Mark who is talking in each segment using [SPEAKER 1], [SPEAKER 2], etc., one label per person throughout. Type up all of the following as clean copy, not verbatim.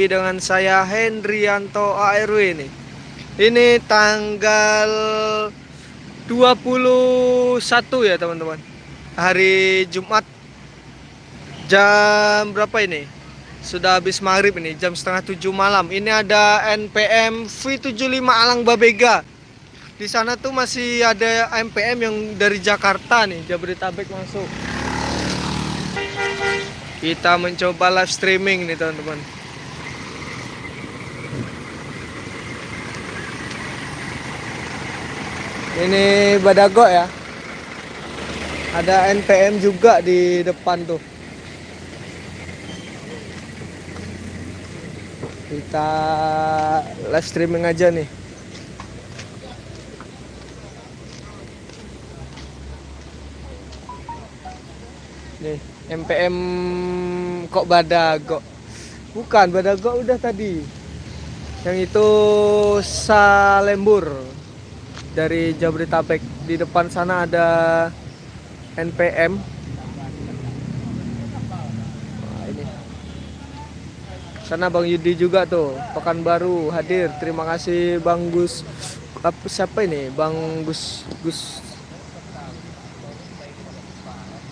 [SPEAKER 1] Dengan saya Hendrianto ARW ini. Ini tanggal 21 ya teman-teman. Hari Jumat jam berapa ini? Sudah habis maghrib ini, jam setengah 7 malam. Ini ada NPM V75 Alang Babega. Di sana tuh masih ada NPM yang dari Jakarta nih, Jabodetabek masuk. Kita mencoba live streaming nih teman-teman. Ini Badago ya. Ada NPM juga di depan tuh. Kita live streaming aja nih. Nih, NPM kok Badago. Bukan, Badago udah tadi. Yang itu Salembur dari Jabodetabek. Di depan sana ada NPM. Nah, ini. Sana Bang Yudi juga tuh, Pekanbaru hadir. Terima kasih Bang Gus. Siapa ini? Bang Gus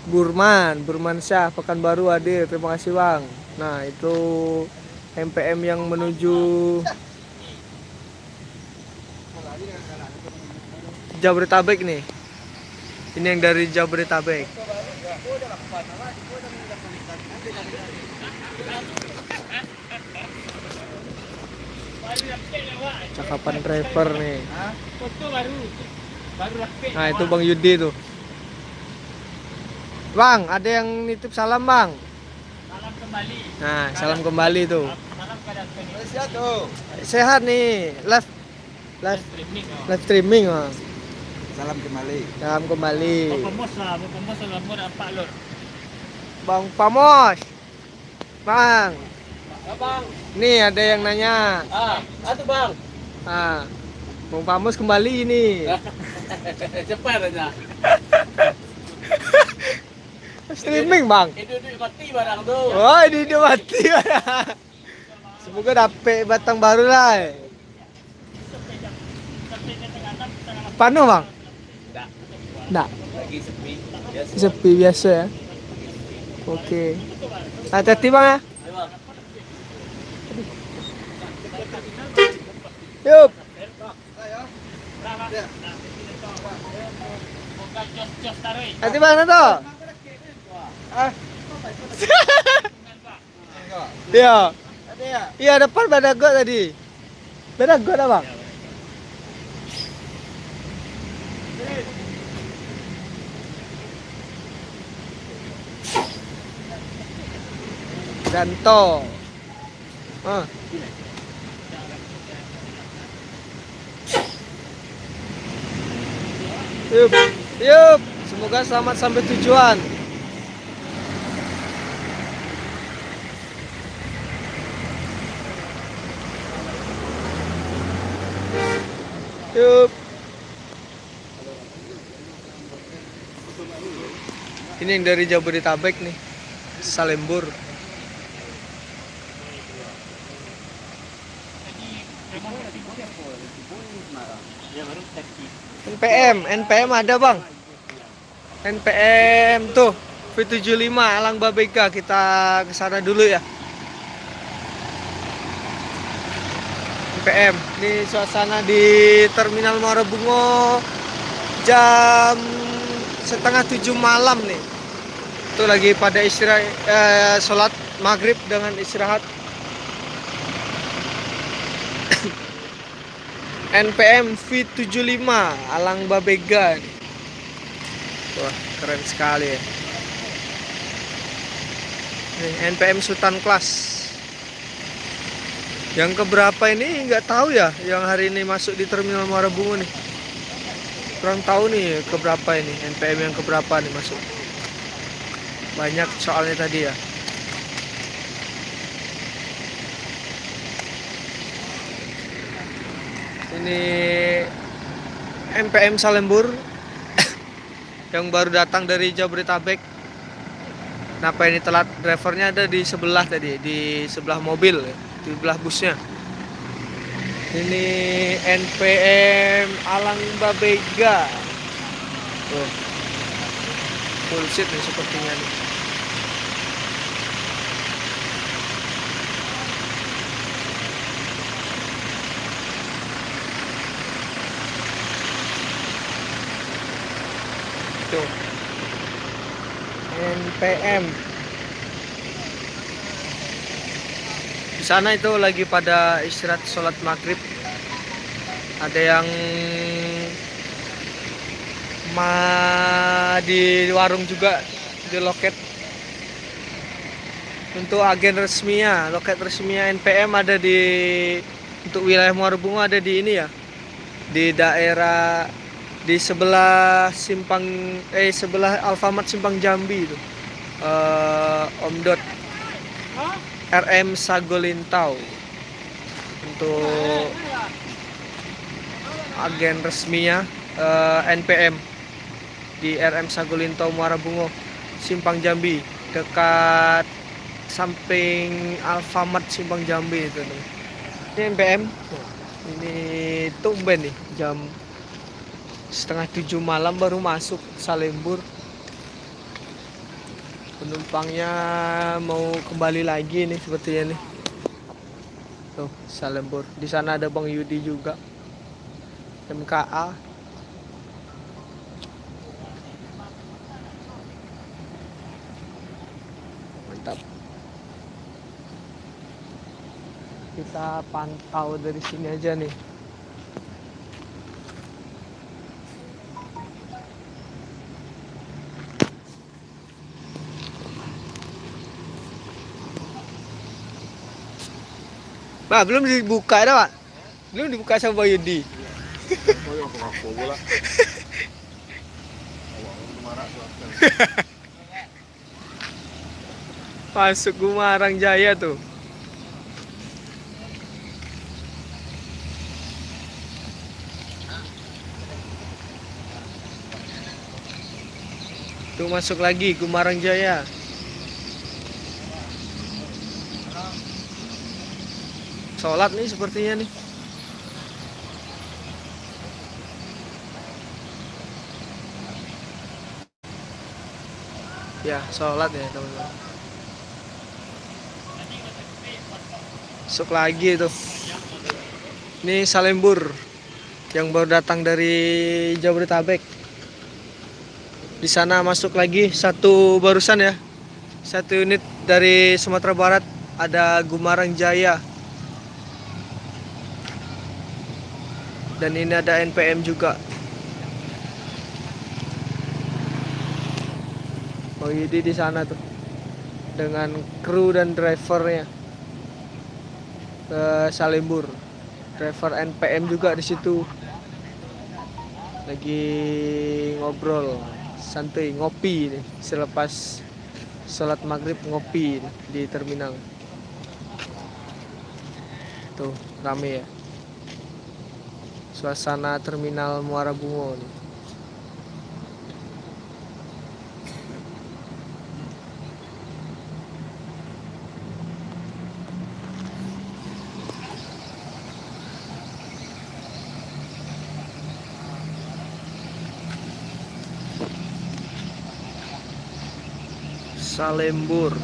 [SPEAKER 1] Burman Syah Pekanbaru hadir. Terima kasih Bang. Nah, itu NPM yang menuju Jabodetabek nih. Ini yang dari Jabodetabek. Cakapan driver nih. Nah, itu Bang Yudi tuh. Bang, ada yang nitip salam Bang.
[SPEAKER 2] Salam kembali.
[SPEAKER 1] Nah, salam kembali tuh.
[SPEAKER 2] Salam keadaan
[SPEAKER 1] Sehat tuh. Sehat nih. Live streaming Bang.
[SPEAKER 3] Salam kembali.
[SPEAKER 1] Salam kembali.
[SPEAKER 2] Pamos lah, pamos lamur apa lor.
[SPEAKER 1] Bang Pamos. Bang.
[SPEAKER 2] Bang.
[SPEAKER 1] Nih ada yang nanya.
[SPEAKER 2] Atuh Bang.
[SPEAKER 1] Ah. Bang Pamos kembali ini.
[SPEAKER 2] Cepat aja.
[SPEAKER 1] Streaming Bang.
[SPEAKER 2] Hidup mati barang tuh.
[SPEAKER 1] Oh, ini dia mati. Semoga dapet batang baru lah. Panu Bang? Enggak.
[SPEAKER 2] Lagi sepi.
[SPEAKER 1] Sepi biasa ya. Oke. Hati-hati Bang ya. Yup. Hati Bang Nato. Iya. Iya depan Badago tadi. Badago dah Bang. Danto. Yup. Semoga selamat sampai tujuan. Yup. Ini yang dari Jabodetabek nih. Salembur. NPM ada Bang. NPM tuh V75 Alang Babega, kita ke sana dulu ya. NPM, ini suasana di Terminal Muara Bungo jam setengah 7 malam nih. Itu lagi pada istirahat, sholat maghrib dengan istirahat. NPM V75 Alang Babega nih. Wah, keren sekali ya. Nih, NPM Sultan Class. Yang keberapa ini nggak tahu ya, yang hari ini masuk di Terminal Muara Bungo nih. Kurang tahu nih keberapa ini, NPM yang keberapa nih masuk. Banyak soalnya tadi ya. Ini NPM Salembur yang baru datang dari Jabodetabek. Kenapa ini telat? Drivernya ada di sebelah tadi, di sebelah mobil. Di belah busnya. Ini NPM Alang Babega. Tuh. Full seat nih sepertinya nih. Tuh. NPM. Di sana itu lagi pada istirahat sholat maghrib. Ada yang di warung juga, di loket. Untuk agen resminya, loket resminya NPM ada untuk wilayah Muara Bungo ada di ini ya, di daerah di sebelah sebelah Alfamart Simpang Jambi itu. Omdot RM Sagolintau untuk agen resminya NPM di RM Sagolintau Muara Bungo Simpang Jambi, dekat samping Alfamart Simpang Jambi itu nih. Ini NPM. Ini tumben nih jam 6:30 malam baru masuk Salembur. Penumpangnya mau kembali lagi nih sepertinya nih. Tuh, Salembur. Di sana ada Bang Yudi juga. MKA. Mantap. Kita pantau dari sini aja nih. Pak, belum dibuka dah, Pak. Belum dibuka sama Bang Yudi. Masuk Gumarang Jaya tuh. Tuh masuk lagi Gumarang Jaya. Sholat nih sepertinya nih. Ya, sholat ya teman-teman. Masuk lagi tuh. Ini Salembur yang baru datang dari Jabodetabek. Di sana masuk lagi satu barusan ya. Satu unit dari Sumatera Barat, ada Gumarang Jaya. Dan ini ada NPM juga. Bang Yudi di sana tuh dengan kru dan drivernya ke Salembur. Driver NPM juga di situ. Lagi ngobrol santai, ngopi nih selepas sholat maghrib, ngopi nih di terminal. Tuh rame ya. Suasana terminal Muara Bungo nih. Salembur.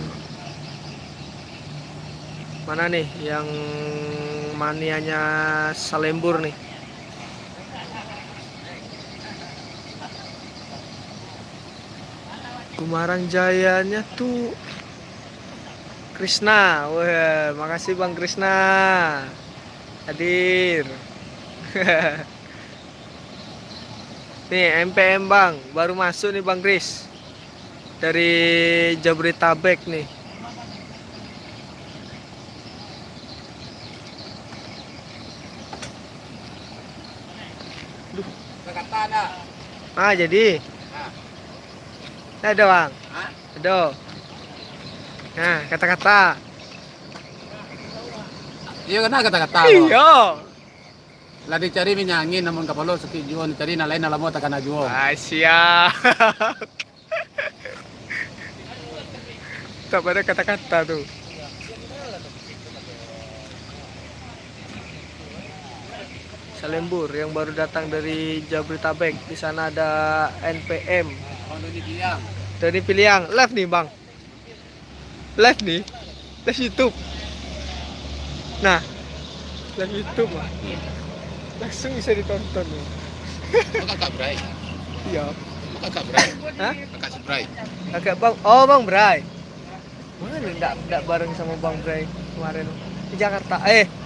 [SPEAKER 1] Mana nih yang manianya Salembur nih? Gumarang Jayanya tuh Krisna. Wah, makasih Bang Krisna hadir. Nih MPM Bang, baru masuk nih Bang Kris dari Jabodetabek nih.
[SPEAKER 2] Kata ada.
[SPEAKER 1] Ah jadi ada Bang. Ada. Nah kata-kata.
[SPEAKER 2] Iya kena kata-kata.
[SPEAKER 1] Iya.
[SPEAKER 2] Lah dicari minyak angin namun kapalo sakit jual dicari na lain na lamo takana jual.
[SPEAKER 1] Ah, siap. Tak pada kata-kata tuh. Salembur yang baru datang dari Jabodetabek. Di sana ada NPM.
[SPEAKER 2] Doni Piliang.
[SPEAKER 1] Dari Piliang, live nih bang. Live nih, live YouTube. Nah, live YouTube lah. Langsung bisa ditonton nih.
[SPEAKER 2] Kakak Bray.
[SPEAKER 1] Iya.
[SPEAKER 2] Kakak Bray.
[SPEAKER 1] Hah?
[SPEAKER 2] Kakak si Bray.
[SPEAKER 1] Kakak bang, oh bang Bray. Mana enggak bareng sama bang Bray kemarin di Jakarta.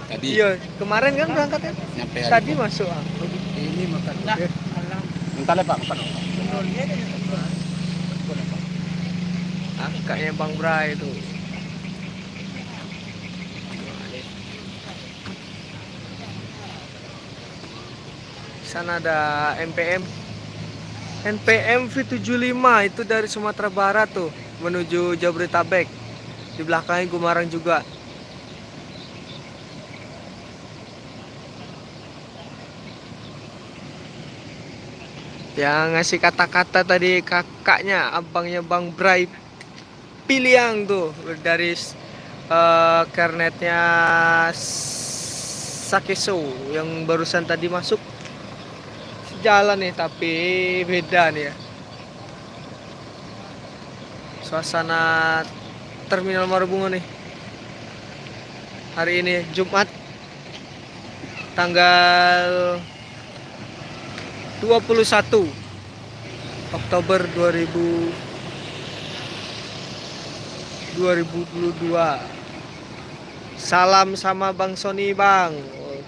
[SPEAKER 2] Tadi.
[SPEAKER 1] Iya, kemarin kan berangkatnya.
[SPEAKER 2] Nyampe
[SPEAKER 1] Tadi masuk.
[SPEAKER 2] Ini makan. Bentar ya Pak, makan.
[SPEAKER 1] Kakaknya bang Bray itu. Di sana ada NPM. NPM V75 itu dari Sumatera Barat tuh menuju Jabodetabek. Di belakangnya Gumarang juga. Yang ngasih kata-kata tadi kakaknya, abangnya Bang Bray Piliang tuh dari kernetnya Sakeso yang barusan tadi masuk. Jalan nih tapi beda nih ya. Suasana Terminal Marubungo nih. Hari ini Jumat tanggal 21 Oktober 2022. Salam sama Bang Sony bang.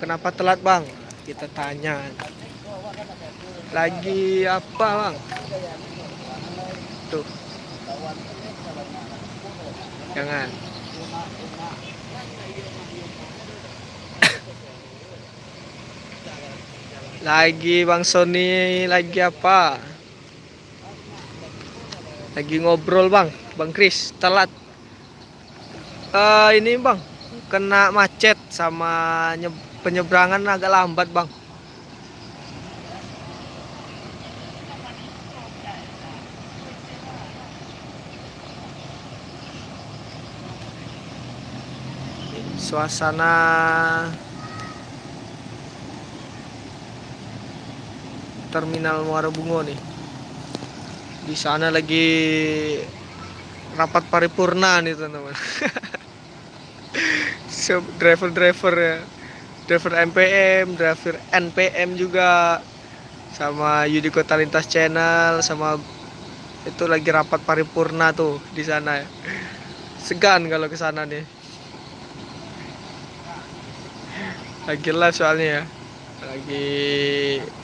[SPEAKER 1] Kenapa telat bang? Kita tanya. Lagi apa bang? Tuh. Jangan. Lagi Bang Sony lagi apa? Lagi ngobrol bang, Bang Kris telat. Ini bang, kena macet sama penyeberangan agak lambat bang. Suasana Terminal Muara Bungo nih. Di sana lagi rapat paripurna nih teman-teman. Driver ya, driver MPM, driver NPM juga, sama Yudi Kota Lintas Channel, sama itu lagi rapat paripurna tuh di sana ya. Segan kalau ke sana nih. Lagi live soalnya ya, lagi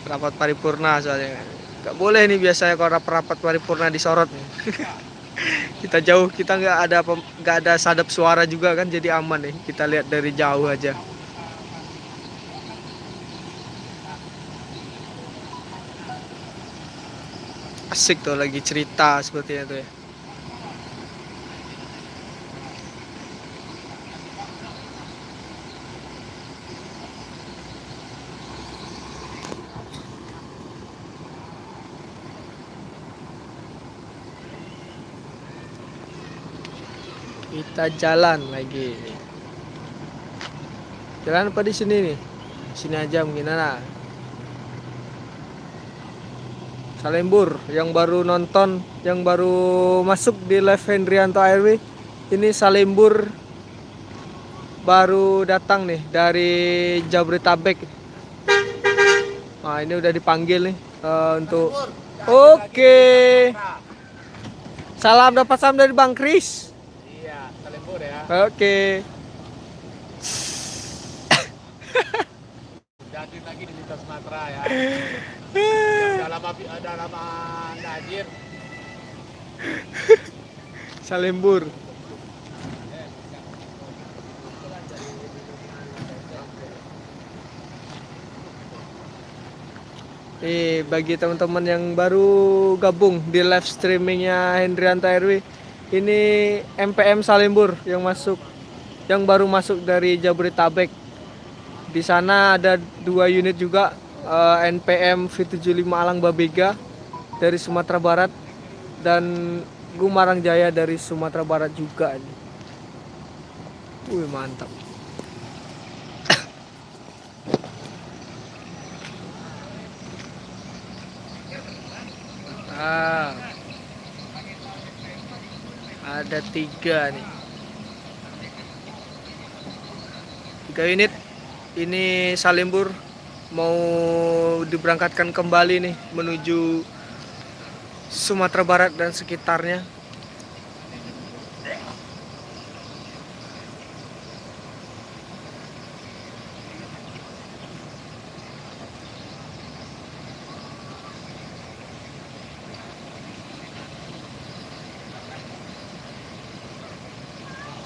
[SPEAKER 1] rapat paripurna soalnya. Gak boleh nih biasanya kalau rapat paripurna disorot nih. Kita jauh, kita nggak ada sadap suara juga kan, jadi aman nih. Kita lihat dari jauh aja. Asik tuh lagi cerita sepertinya tuh ya. Kita jalan lagi. Jalan apa di sini nih? Sini aja mungkin lah. Salembur yang baru nonton, yang baru masuk di live Hendrianto ARW. Ini Salembur baru datang nih dari Jabodetabek. Nah, ini udah dipanggil nih untuk Oke. Dapat salam dari Bang Kris.
[SPEAKER 2] Iya, Salembur ya.
[SPEAKER 1] Oke.
[SPEAKER 2] Jadi lagi di lintas Sumatera ya. Dalam Najir.
[SPEAKER 1] Salembur. Bagi teman-teman yang baru gabung di live streamingnya Hendrianto RW, ini MPM Salembur yang baru masuk dari Jabodetabek. Di sana ada 2 unit juga, NPM V75 Alang Babega dari Sumatera Barat dan Gumarang Jaya dari Sumatera Barat juga. Wih, mantap. Ada 3 nih. 3 unit. Ini Salimbur mau diberangkatkan kembali nih menuju Sumatera Barat dan sekitarnya.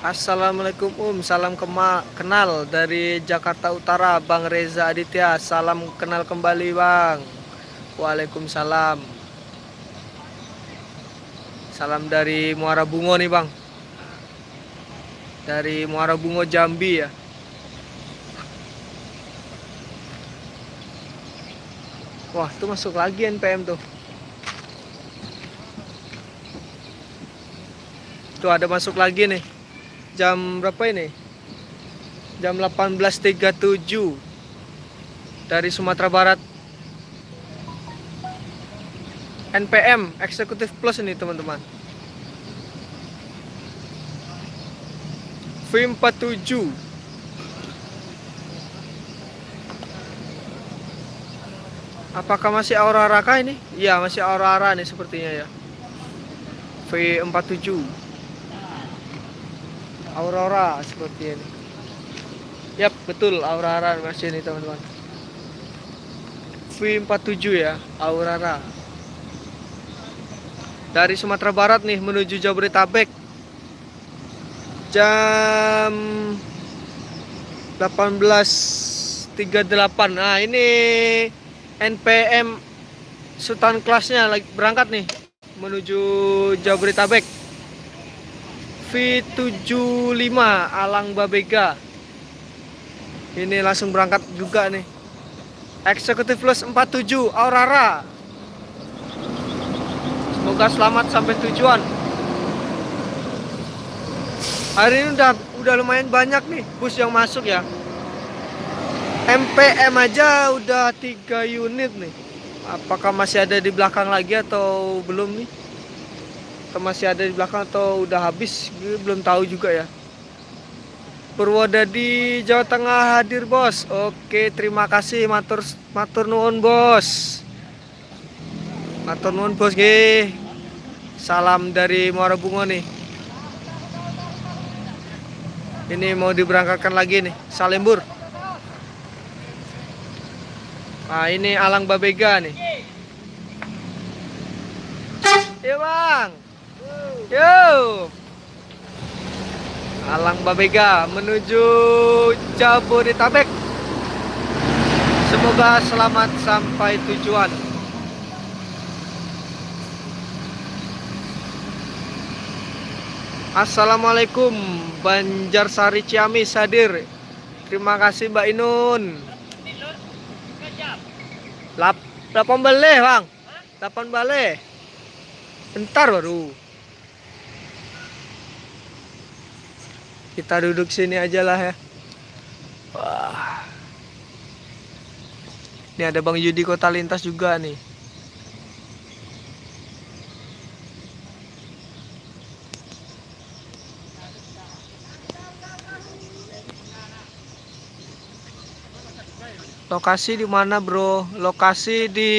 [SPEAKER 1] Assalamualaikum salam kenal dari Jakarta Utara, Bang Reza Aditya. Salam kenal kembali, Bang. Waalaikumsalam. Salam dari Muara Bungo nih, Bang. Dari Muara Bungo Jambi ya. Wah, tuh masuk lagi NPM tuh. Tuh ada masuk lagi nih. Jam berapa ini? Jam 18.37 dari Sumatera Barat. NPM Eksekutif Plus ini teman-teman. V47. Apakah masih Aurora kah ini? Iya, masih Aurora nih sepertinya ya. V47 Aurora seperti ini. Yap, betul Aurora masih ini teman-teman. V47 ya, Aurora. Dari Sumatera Barat nih menuju Jabodetabek. Jam 18.38. Nah, ini NPM Sultan kelasnya lagi berangkat nih menuju Jabodetabek. V75 Alang Babega. Ini langsung berangkat juga nih. Eksekutif Plus 47 Aurora. Semoga selamat sampai tujuan. Hari ini udah lumayan banyak nih bus yang masuk ya. MPM aja udah 3 unit nih. Apakah masih ada di belakang lagi atau belum nih? Atau masih ada di belakang atau udah habis? Belum tahu juga ya. Purwodadi Jawa Tengah hadir, Bos. Oke, terima kasih matur nuwun, Bos. Matur nuwun, Bos nggih. Salam dari Muara Bungo nih. Ini mau diberangkatkan lagi nih, Salimbur. Nah, ini Alang Babega nih. Iya, Bang. Yo. Alang Babega menuju Jabodetabek. Semoga selamat sampai tujuan. Assalamualaikum, Banjarsari Ciamis hadir. Terima kasih Mbak Inun. 8 balik, Bang. 8 balik. Bentar baru. Kita duduk sini aja lah ya. Wah. Ini ada Bang Yudi Kota Lintas juga nih. Lokasi di mana, Bro? Lokasi di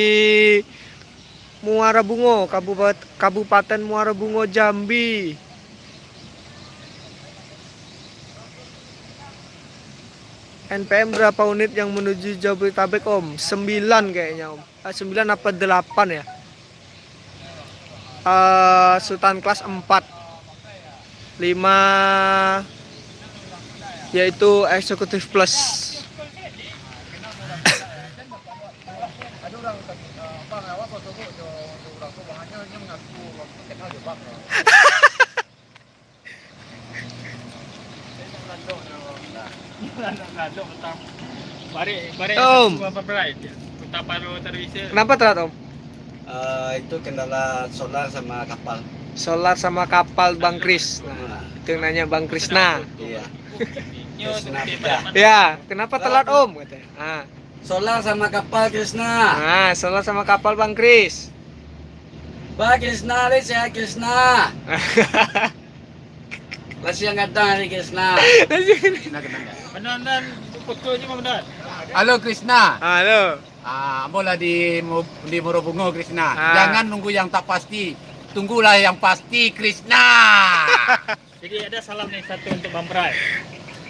[SPEAKER 1] Muara Bungo, Kabupaten Muara Bungo, Jambi. NPM berapa unit yang menuju Jabodetabek, Om? 9 kayaknya, Om. 9 apa 8 ya? Sultan kelas 4. 5 yaitu Eksekutif Plus. Om, kenapa telat, Om?
[SPEAKER 3] Itu kendala solar sama kapal.
[SPEAKER 1] Solar sama kapal Bang Kris. Nah, itu yang nanya Bang Krisna.
[SPEAKER 3] Iya.
[SPEAKER 1] Ya, kenapa telat, Om? Katanya. Ah.
[SPEAKER 3] Solar sama kapal Krisna.
[SPEAKER 1] Nah, solar sama kapal Bang Kris.
[SPEAKER 3] Pak Krisna, saya Krisna. Lasi yang gadang hari Krishna.
[SPEAKER 2] Krishna kenal nggak?
[SPEAKER 4] Benar foto aja benar.
[SPEAKER 2] Halo Krishna.
[SPEAKER 1] Halo.
[SPEAKER 2] Bola di Morobungo Krishna.
[SPEAKER 1] Ah.
[SPEAKER 2] Jangan nunggu yang tak pasti. Tunggulah yang pasti Krishna.
[SPEAKER 4] Jadi ada salam nih satu untuk Bang Bray.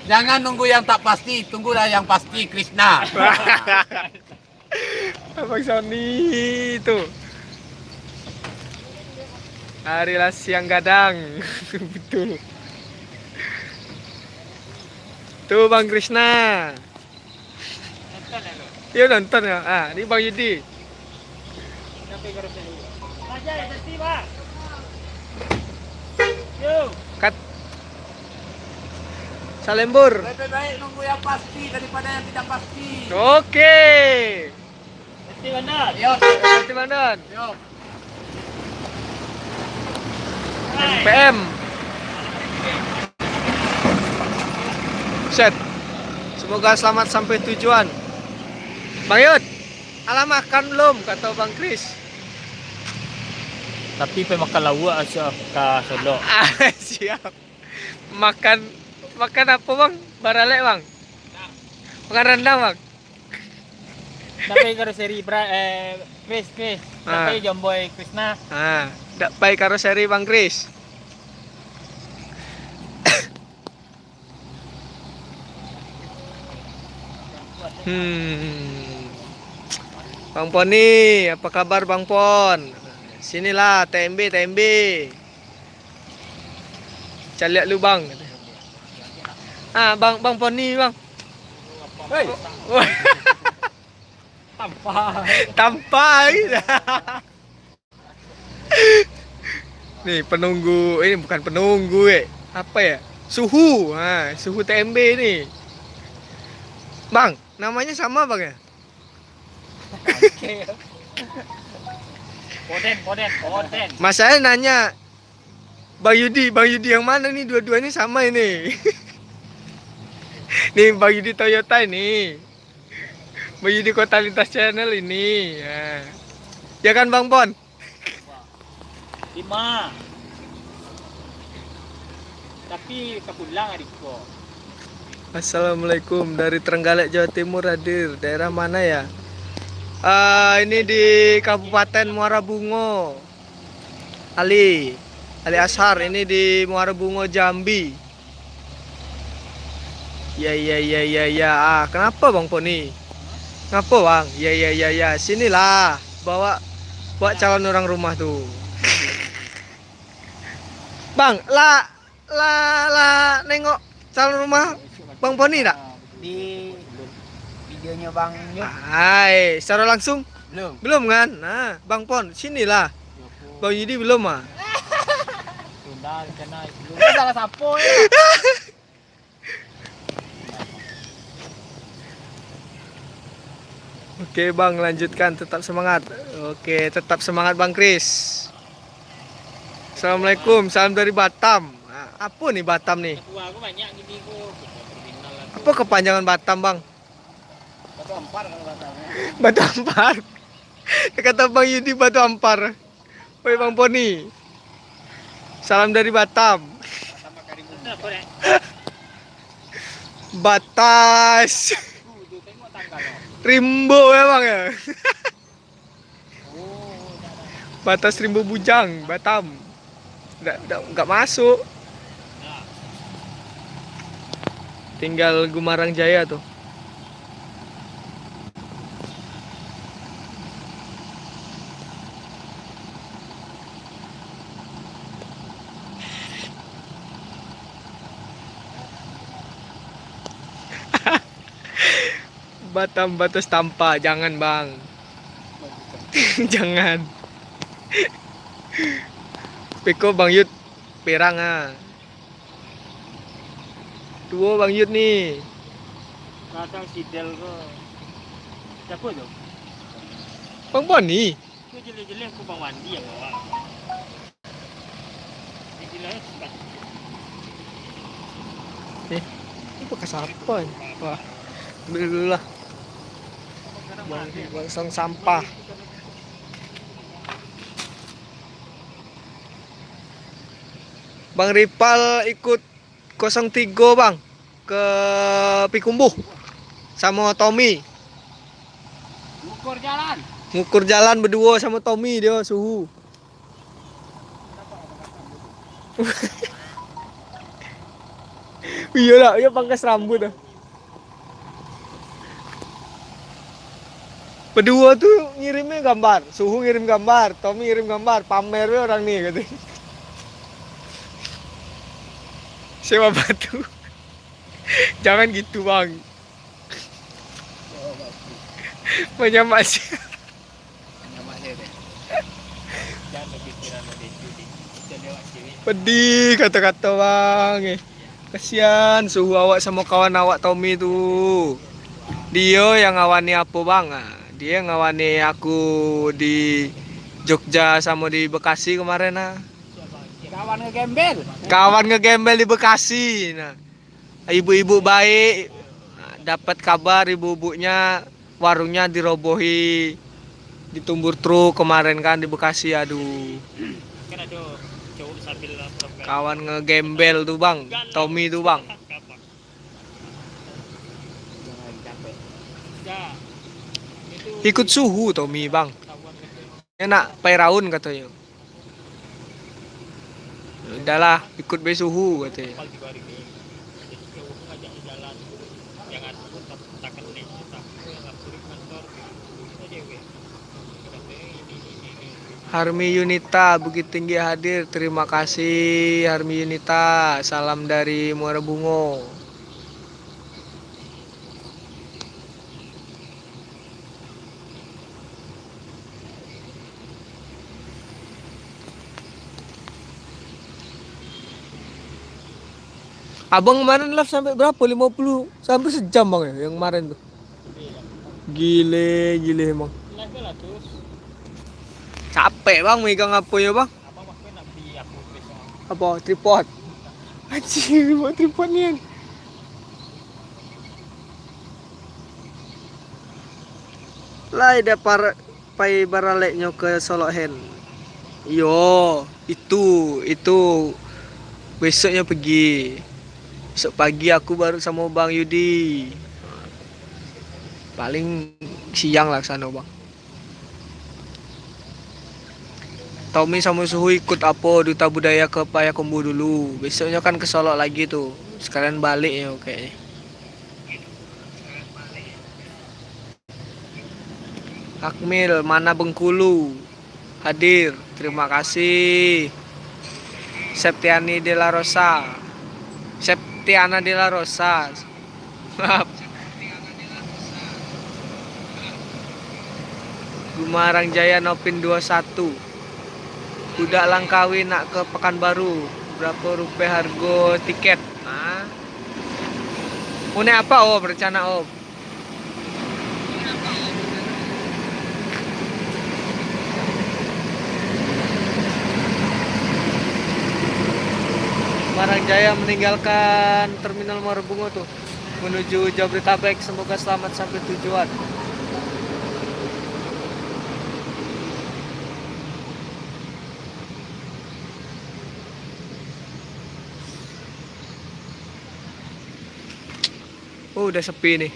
[SPEAKER 2] Jangan nunggu yang tak pasti, tunggulah yang pasti Krishna.
[SPEAKER 1] Abang Sony itu. Hari lah siang gadang. Betul. Tuh Bang Krishna.
[SPEAKER 4] Nonton ya lo.
[SPEAKER 1] Iya nonton ya. Ini Bang Yudi.
[SPEAKER 4] Sampai ke Rosen dulu. Aja ya nanti Bang. Yo.
[SPEAKER 1] Kat. Salembur.
[SPEAKER 2] Lebih baik nunggu yang pasti daripada yang tidak pasti.
[SPEAKER 1] Oke.
[SPEAKER 4] Nanti benar.
[SPEAKER 2] Yuk,
[SPEAKER 1] Nanti Bandon.
[SPEAKER 2] yuk.
[SPEAKER 1] PM. Set. Semoga selamat sampai tujuan. Bang Yud, alah makan belum? Kata Bang Kris.
[SPEAKER 4] Tapi pe makan lawak aja ke Solo.
[SPEAKER 1] Siap. Makan apa Bang? Baralek Bang? Makan rendang Bang?
[SPEAKER 4] Tapi kalau seri Chris. Tapi Jomboy Krishna.
[SPEAKER 1] Dak baik karo seri Bang Kris. Bang Poni, apa kabar Bang Pon? Sinilah TMB. Cari lihat lu Bang. Bang Poni Bang.
[SPEAKER 2] Hei,
[SPEAKER 1] Tampai. Nih penunggu, ini bukan penunggu apa ya? Suhu, suhu TMB nih. Bang, namanya sama Bang ya?
[SPEAKER 4] Poden.
[SPEAKER 1] Mas saya nanya, Bang Yudi yang mana nih? Dua-duanya sama ini. Nih Bang Yudi Toyota ini. Bang Yudi Kota Lintas Channel ini. Ya kan Bang Pon?
[SPEAKER 4] 5. Tapi kepulang adikku.
[SPEAKER 1] Assalamualaikum dari Trenggalek Jawa Timur hadir. Daerah mana ya? Ini di Kabupaten Muara Bungo. Ali Ashar ini di Muara Bungo Jambi. Ya. Kenapa Bang Poni? Ngapa Bang? Ya. Sinilah bawa calon orang rumah tuh. Bang, nengok calon rumah Bang Poni tak?
[SPEAKER 2] di videonya Bang Yuk.
[SPEAKER 1] Hai, secara langsung
[SPEAKER 2] Belum.
[SPEAKER 1] belum kan? Nah, Bang Pon, sinilah. Bang Yudi belum
[SPEAKER 4] Tunda kena belum.
[SPEAKER 2] Salah sapo ya.
[SPEAKER 1] Oke Bang, lanjutkan, tetap semangat. Oke, tetap semangat Bang Kris. Assalamualaikum, salam dari Batam. Apa nih Batam nih?
[SPEAKER 4] Tua aku banyak gini kok. Terminal aku.
[SPEAKER 1] Apa kepanjangan Batam Bang?
[SPEAKER 2] Batu Ampar kalau katanya.
[SPEAKER 1] Batu Ampar. Kata Bang Yudi Batu Ampar. Woi Bang Poni. Salam dari Batam.
[SPEAKER 4] Sama Karimun. Apa nih?
[SPEAKER 1] Batas.
[SPEAKER 4] Tuh tengok tanggal lo.
[SPEAKER 1] Rimbo ya Bang ya.
[SPEAKER 4] Oh,
[SPEAKER 1] Batas Rimbo Bujang, Batam. Nggak masuk.
[SPEAKER 4] nah.
[SPEAKER 1] Tinggal Gumarang Jaya tuh. Batam Batas Tampa, jangan Bang. Jangan. Peko Bang Yud perang Tuo Bang Yud nih.
[SPEAKER 4] Kadang sidel ke. Siapa tu?
[SPEAKER 1] Bang Poni.
[SPEAKER 4] Aku jelek-jelek aku bang mandi ya kawan. Jelek sebab.
[SPEAKER 1] Ini bekas apa ini? Wah. Ambil dulu lah. Buang sampah. Bang Ripal ikut 03 bang, ke Pikumbuh sama Tommy.
[SPEAKER 2] Ukur jalan.
[SPEAKER 1] Ngukur jalan berdua sama Tommy dia suhu. Iya lah, iya pangkas rambut dah. Berdua tuh ngirimnya gambar, suhu ngirim gambar, Tommy ngirim gambar, pamernya orang nih gitu. Sewa batu. Jangan gitu bang. Banyak masih. Pedih kata-kata bang. Kasihan suhu awak sama kawan awak Tommy tuh. Dia yang ngawani apa bang? Ah, dia ngawani aku di Jogja sama di Bekasi kemarin nah.
[SPEAKER 2] Kawan ngegembel.
[SPEAKER 1] Kawan ngegembel di Bekasi. Nah, ibu-ibu baik. Nah, dapat kabar ibu-ibunya warungnya dirobohi, ditumbur truk kemarin kan di Bekasi. Aduh.
[SPEAKER 4] Kan ada cowok sambil program.
[SPEAKER 1] Kawan ngegembel tuh bang, Tommy tuh bang.
[SPEAKER 4] Ya, itu
[SPEAKER 1] Ikut suhu Tommy bang.
[SPEAKER 4] tahuan gitu.
[SPEAKER 1] Enak Pairaun katanya. Udahlah ikut be suhu katanya.
[SPEAKER 4] Kapal juga hari ini. Jadi cowok ngajak jalan. Jangan takkan nih kita ngapuri kantor. Itu dewe. Kata ini.
[SPEAKER 1] Harmi Yunita Bukit Tinggi hadir. Terima kasih Harmi Yunita. Salam dari Muara Bungo. Abang kemarin live sampai berapa? 50 sampai sejam bang ya yang kemarin tuh. Gile emang.
[SPEAKER 4] Live lah terus.
[SPEAKER 1] Capek bang megang apa ya bang?
[SPEAKER 4] Abang maksudnya nak beli aku besok.
[SPEAKER 1] Apa tripod? Anjir buat tripod nih. Lah ada pai baraleknya ke Solohen. Yo, itu besoknya pergi. Besok pagi aku baru sama Bang Yudi. Paling siang lah sana bang. Tommy sama Suhu ikut apa Duta Budaya ke Payakumbuh dulu. Besoknya kan ke Solo lagi tuh. Sekalian balik ya kayaknya. Akmil mana Bengkulu hadir. Terima kasih. Septiani de la Rosa. Septiana de la Rosa. Maaf. Gumarang Jaya Nopin 21. Budak Langkawi nak ke Pekanbaru. Berapa rupiah harga tiket? Nah. Ini apa om? Rencana om? Gumarang Jaya meninggalkan Terminal Muara Bungo tuh menuju Jabodetabek. Semoga selamat sampai tujuan. Oh, udah sepi nih.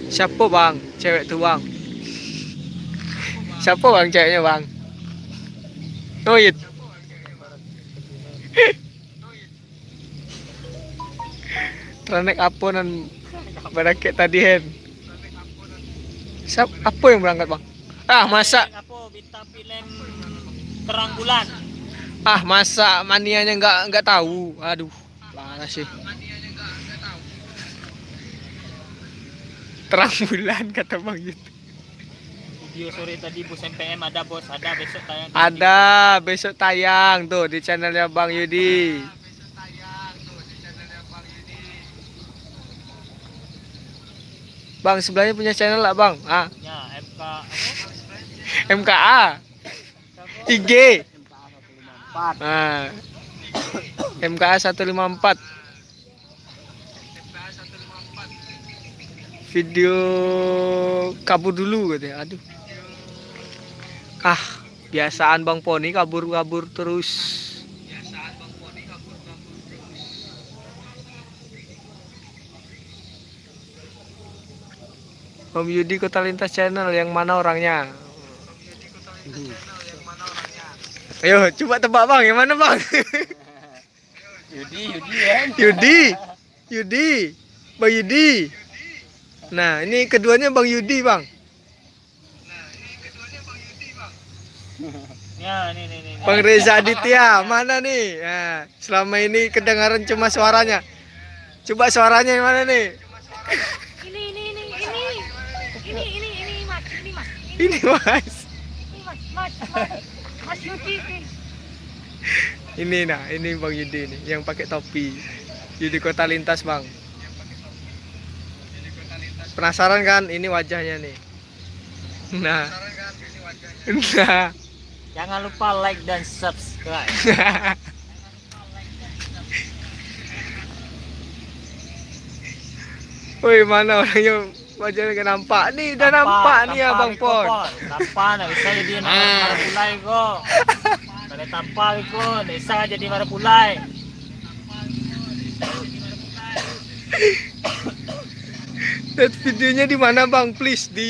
[SPEAKER 1] Siapa bang? Cewek tuh bang. Siapa bang ceweknya bang? Noit. Tranek apa nan beraket tadi hen? Apa yang berangkat bang? Ah masa
[SPEAKER 4] Apa bintang film Terang Bulan.
[SPEAKER 1] Ah masa manianya nggak tahu. Aduh, parah sih. Terang bulan kata bang gitu.
[SPEAKER 4] Video sore tadi bos MPM ada bos, ada besok tayang.
[SPEAKER 1] Ada besok tayang tuh di channelnya Bang Yudi. Bang sebelahnya punya channel lah bang. Ah
[SPEAKER 4] Ya, MK
[SPEAKER 1] MKA IG. Nah, MKA 154. Video kabur dulu katanya. Aduh. Ah, biasaan Bang Poni kabur-kabur terus. Om Yudi Kota Lintas Channel, yang mana orangnya? Ayo, coba tebak Bang, yang mana Bang?
[SPEAKER 2] Yudi ya.
[SPEAKER 1] Yudi, Bang Yudi. Nah, ini keduanya Bang Yudi Bang.
[SPEAKER 4] Ya, nih.
[SPEAKER 1] Bang Reza Aditya, mana nih? Nah, selama ini kedengaran cuma suaranya. Coba suaranya yang mana nih?
[SPEAKER 5] Ini mas,
[SPEAKER 1] Ini Mas.
[SPEAKER 5] Mas Yudi.
[SPEAKER 1] Ini nah, ini Bang Yudi nih yang pakai topi. Yudi Kota Lintas, Bang. Penasaran kan ini wajahnya nih? Nah. Nah.
[SPEAKER 4] Jangan lupa like dan subscribe.
[SPEAKER 1] Woi, mana orangnya wajahnya gak nampak? Nih, udah nampak nih ya Bang Pon.
[SPEAKER 4] Tanpa nak bisa jadi marapulai kok. Kalau tanpa kok, nak bisa jadi marapulai.
[SPEAKER 1] Lihat videonya di mana Bang? Please di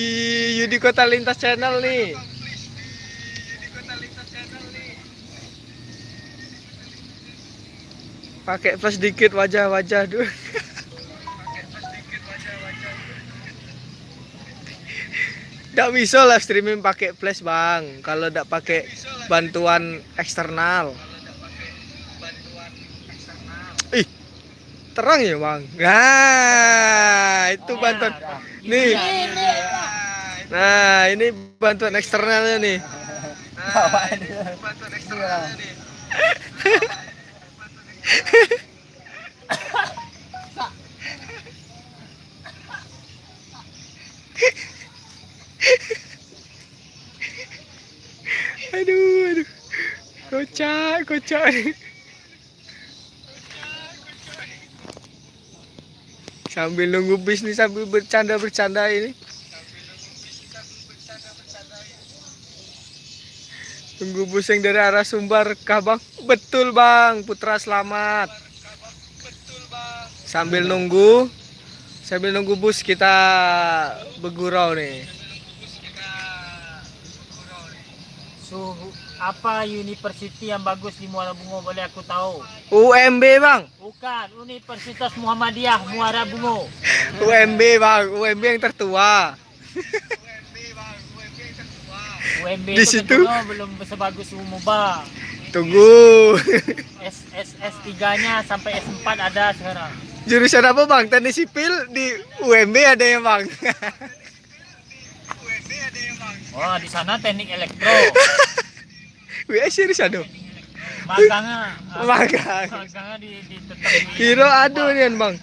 [SPEAKER 1] Yudi Kota Lintas Channel nih. Pakai flash dikit wajah-wajah dulu. Tidak bisa live streaming pakai flash Bang, kalau tidak pakai bantuan eksternal. Ih, terang ya Bang. Nah, itu bantuan. Nih. Nah, ini bantuan eksternalnya nih. Aduh. Kocak. Sambil nunggu bis nih, sambil bercanda ini. Tunggu bus yang dari arah Sumbar kah Bang? Betul Bang, Putra Selamat. Sambil nunggu bus kita bergurau nih.
[SPEAKER 4] Suhu apa university yang bagus di Muara Bungo, boleh aku tahu?
[SPEAKER 1] UMB Bang.
[SPEAKER 4] Bukan, Universitas Muhammadiyah Muara Bungo.
[SPEAKER 1] UMB Bang, UMB yang tertua.
[SPEAKER 4] UMB
[SPEAKER 1] Di
[SPEAKER 4] itu
[SPEAKER 1] situ?
[SPEAKER 4] belum sebagus Umuba.
[SPEAKER 1] Tunggu.
[SPEAKER 4] S3-nya sampai S4 ada sekarang.
[SPEAKER 1] Jurusan apa Bang? Teknik sipil di UMB ada ya Bang?
[SPEAKER 4] Oh, di sana teknik elektro.
[SPEAKER 1] Wih, serius aduh.
[SPEAKER 4] Magangnya
[SPEAKER 1] Magang.
[SPEAKER 4] di tetap di
[SPEAKER 1] Kira aduh nih Bang.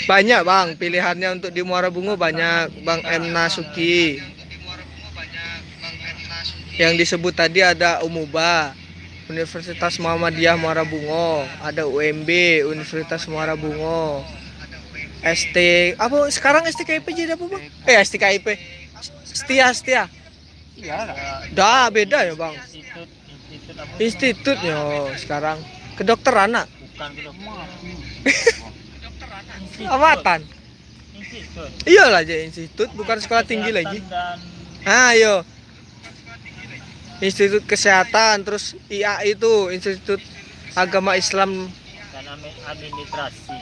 [SPEAKER 1] Banyak Bang, pilihannya untuk di Muara Bungo banyak. Bang M Nasuki. Yang disebut tadi ada Umuba, Universitas Muhammadiyah Muara Bungo, ada UMB, Universitas Muara Bungo, ST, apa sekarang STKIP jadi apa Bang? STKIP, Setia. Dah beda ya Bang.
[SPEAKER 4] institut apa?
[SPEAKER 1] Institutnya sekarang kedokteran nak.
[SPEAKER 4] Bukan kedokteran.
[SPEAKER 1] Awatan.
[SPEAKER 4] Institut.
[SPEAKER 1] Iyalah aja institut, bukan sekolah tinggi lagi.
[SPEAKER 4] Dan
[SPEAKER 1] Ayo. Institut Kesehatan, terus IA itu Institut Agama Islam.
[SPEAKER 4] administrasi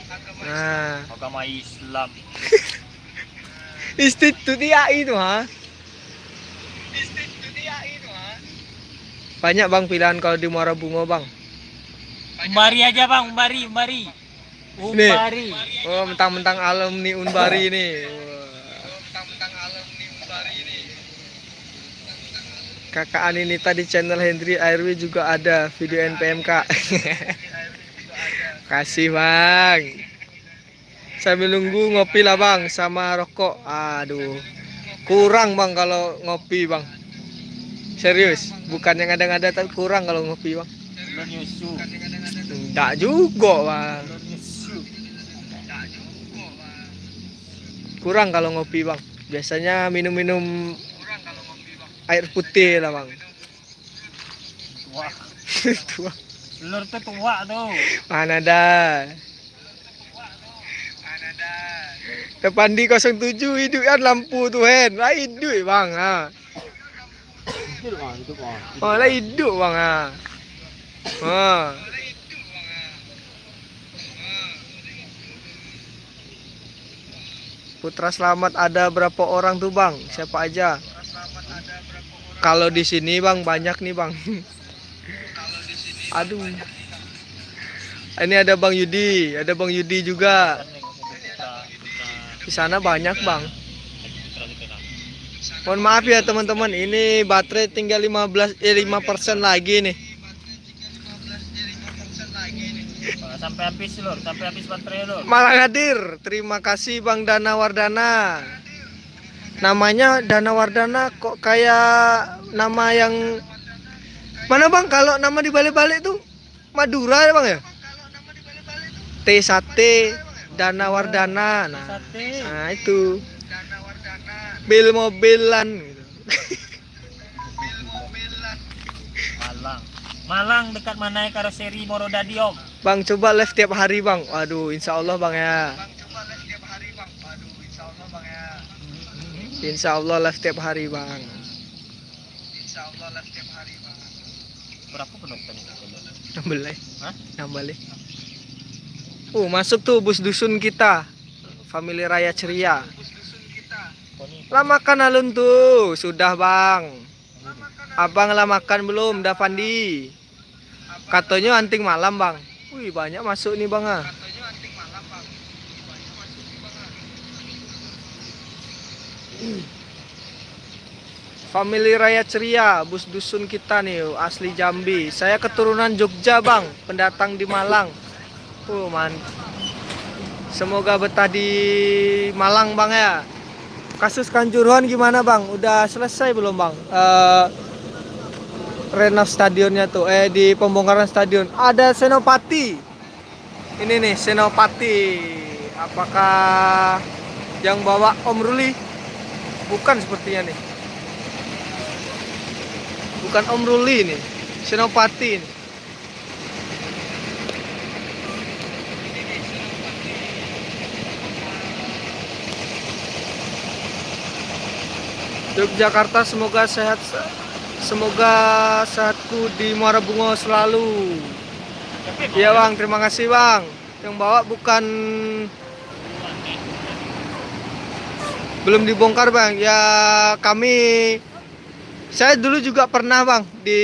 [SPEAKER 1] Nah,
[SPEAKER 4] agama Islam.
[SPEAKER 1] Institut IA itu Banyak Bang pilihan kalau di Muara Bungo Bang.
[SPEAKER 4] Umbari aja Bang, Umbari. Umbari.
[SPEAKER 1] Oh, mentang-mentang alumni Unbari nih. Kakak Aninita di channel Hendri Airwi juga ada video NPMK. Kasih Bang. Sambil nunggu ngopi lah Bang sama rokok. Aduh. Kurang Bang kalau ngopi Bang. Serius, bukan yang ada-ada tapi kurang kalau ngopi Bang.
[SPEAKER 4] Belum nyusu.
[SPEAKER 1] Enggak juga Bang.
[SPEAKER 4] Belum nyusu.
[SPEAKER 1] Kurang kalau ngopi Bang. Biasanya minum-minum Air putih lah bang.
[SPEAKER 4] Tua.
[SPEAKER 1] Tua.
[SPEAKER 4] Telur tuh tua tuh.
[SPEAKER 1] Mana dah. Depan di 07 hidup kan lampu tuh Hen. Lah hidup bang ah. Oh lah hidup bang ah. Ah. Putra Selamat ada berapa orang tuh bang? Siapa aja? Kalau di sini bang banyak nih bang. Aduh. Ini ada Bang Yudi, ada Bang Yudi juga. Di sana banyak bang. Mohon maaf ya teman-teman, ini baterai tinggal 5% lagi nih.
[SPEAKER 4] Sampai habis lur, sampai habis baterai lur.
[SPEAKER 1] Malah hadir. Terima kasih Bang Dana Wardana. Namanya Dana Wardana kok kayak nama yang mana bang? Kalau nama dibalik-balik tuh Madura ya bang ya? T Sate Dana Wardana.
[SPEAKER 4] Sate.
[SPEAKER 1] Nah itu. Bil mobilan gitu.
[SPEAKER 4] Malang. Malang dekat mana karoseri Morodadi om.
[SPEAKER 1] Bang coba live tiap hari bang. Waduh insya Allah bang ya. Insya Allah live tiap hari bang.
[SPEAKER 4] Berapa penonton?
[SPEAKER 1] 16.
[SPEAKER 4] Hah?
[SPEAKER 1] 16. Masuk tuh bus dusun kita. Family Raya Ceria.
[SPEAKER 4] Oh, nih.
[SPEAKER 1] Lah makan alun tuh. Sudah bang. Abang lah makan belum? Davandi. Katanya anting malam bang. Wih banyak masuk nih bang ah. Family Raya Ceria, bus dusun kita nih, asli Jambi. Saya keturunan Jogja bang, pendatang di Malang. Semoga betah di Malang bang ya. Kasus Kanjuruhan gimana bang? Udah selesai belum bang? Renov stadionnya tuh, di pembongkaran stadion. Ada Senopati. Ini nih Senopati. Apakah yang bawa Om Ruli? Bukan sepertinya nih. Bukan Om Ruli nih, Senopati nih. Yogyakarta semoga sehat, semoga sehatku di Muara Bungo selalu. Iya bang, terima kasih bang. Yang bawa bukan, belum dibongkar bang. Ya kami, saya dulu juga pernah bang di